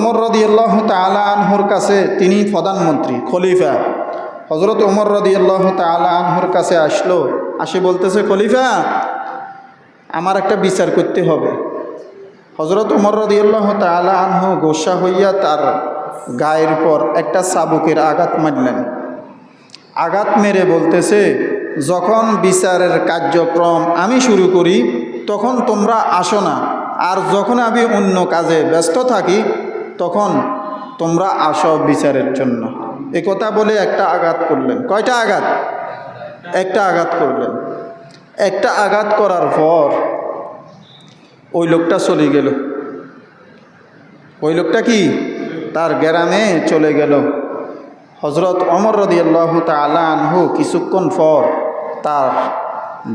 ওমর রাদিয়াল্লাহু তাআলা আনহুর কাছে, তিনি প্রধানমন্ত্রী খলিফা, হযরত ওমর রাদিয়াল্লাহু তাআলা আনহুর কাছে আসে বলতেছে, খলিফা আমার একটা বিচার করতে হবে। হযরত ওমর রাদিয়াল্লাহু তাআলা আনহু গোসা হইয়া তার গায়ের পর একটা চাবুকের আঘাত মারলেন। আঘাত মেরে বলতেছে, যখন বিচারের কার্যক্রম আমি শুরু করি তখন তোমরা আসো না, আর যখন আমি অন্য কাজে ব্যস্ত থাকি তখন তোমরা আসো বিচারের জন্য। এ কথা বলে একটা আঘাত করলেন। কয়টা আঘাত? একটা আঘাত করলেন। একটা আঘাত করার পর ওই লোকটা চলে গেল। ওই লোকটা কি তার গ্রামে চলে গেল। হযরত ওমর রাদিয়াল্লাহু তাআলা আনহু কিছুক্ষণ পর তার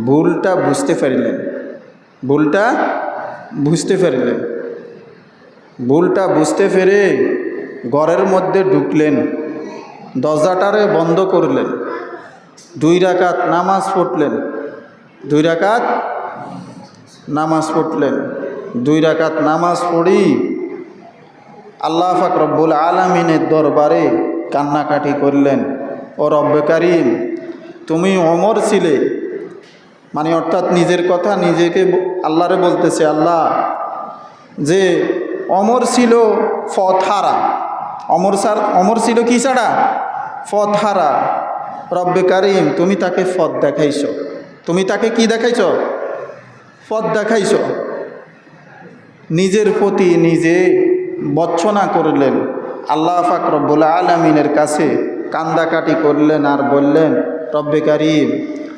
ভুলটা বুঝতে পারলেন। ভুলটা বুঝতে পেরে ঘরের মধ্যে ঢুকলেন, দরজাটারে বন্ধ করলেন, 2 রাকাত নামাজ পড়লেন। 2 রাকাত নামাজ পড়ি আল্লাহ পাক রব্বুল আলামিনের দরবারে কান্নাকাটি করলেন, ও রব্বে কারীম, তুমি ওমর ছিলে, মানে অর্থাৎ নিজের কথা নিজেকে আল্লাহরে বলতেছে, আল্লাহ যে ওমর ছিল পথহারা, ওমর ছিল কি ছাড়া? পথহারা। রব্বে কারীম, তুমি তাকে পথ দেখাইছো। তুমি তাকে কি দেখাইছো? পথ দেখাইছো। নিজের প্রতি নিজে বর্চনা করলেন, আল্লাহ পাক রব্বুল আলামিনের কাছে কান্দাকাটি করলেন আর বললেন, রব্বে কারীম,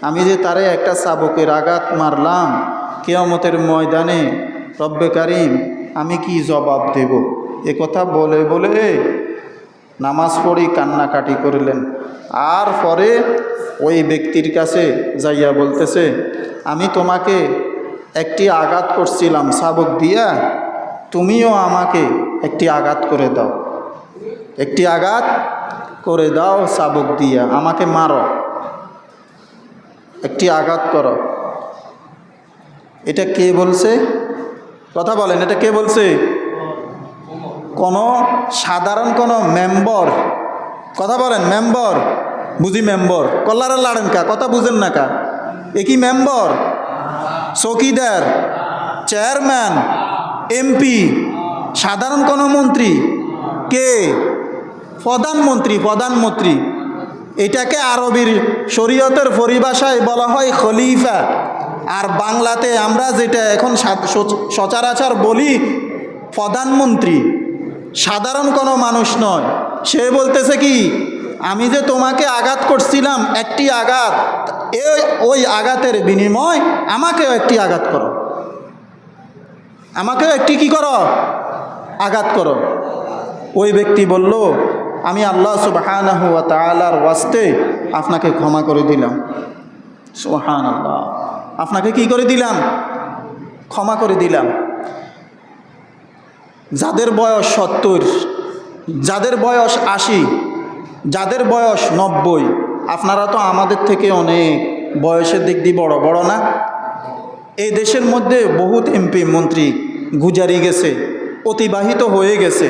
আমি যে তারে একটা চাবুকের আঘাত মারলাম, কিয়ামতের ময়দানে রব্বে কারীম আমি কি জবাব দেব? এ কথা বলে বলে নামাজ পড়ি কান্নাকাটি করলেন। আর পরে ওই ব্যক্তির কাছে যাইয়া বলতেছে, আমি তোমাকে একটি আঘাত করছিলাম চাবুক দিয়া, তুমিও আমাকে একটি আঘাত করে দাও, একটি আঘাত করে দাও চাবুক দিয়া, আমাকে মারো, একটি আঘাত করো। এটা কে বলছে? কথা বলেন, এটা কে বলছে? সাধারণ কোনো মেম্বার? কথা বলেন, মেম্বার? বুঝি মেম্বার কল্লারা লাড়েন কা, কথা বুঝেন না কা? এ কি মেম্বার? চৌকিদার, চেয়ারম্যান, এমপি, সাধারণ কোনো মন্ত্রী? কে? প্রধানমন্ত্রী। এটাকে আরবির শরীয়তের পরিভাষায় বলা হয় খলিফা, আর বাংলাতে আমরা যেটা এখন সচরাচর বলি প্রধানমন্ত্রী। সাধারণ কোনো মানুষ নয়। সে বলতেছে কি, আমি যে তোমাকে আঘাত করছিলাম একটি আঘাত, ওই আঘাতের বিনিময় আমাকেও একটি আঘাত করো, আমাকেও একটি কি করো? আঘাত করো। ওই ব্যক্তি বলল, আমি আল্লাহ সুবহানাহু ওয়া তাআলার ওয়াস্তে আপনাকে ক্ষমা করে দিলাম। সুবহানাল্লাহ, আপনাকে কি করে দিলাম? ক্ষমা করে দিলাম। যাদের বয়স 70, যাদের বয়স 80, যাদের বয়স 90, আপনারা তো আমাদের থেকে অনেক বয়সের দিক দিয়ে বড় বড় না? এই দেশের মধ্যে বহুত এমপি মন্ত্রী গুজারি গেছে, অতিবাহিত হয়ে গেছে।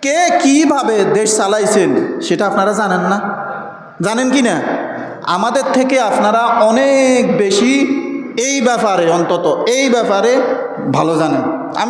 কে কিভাবে দেশ চালাইছেন সেটা আপনারা জানেন না? জানেন কি না? আমাদের থেকে আপনারা অনেক বেশি এই ব্যাপারে, অন্তত এই ব্যাপারে ভালো জানেন।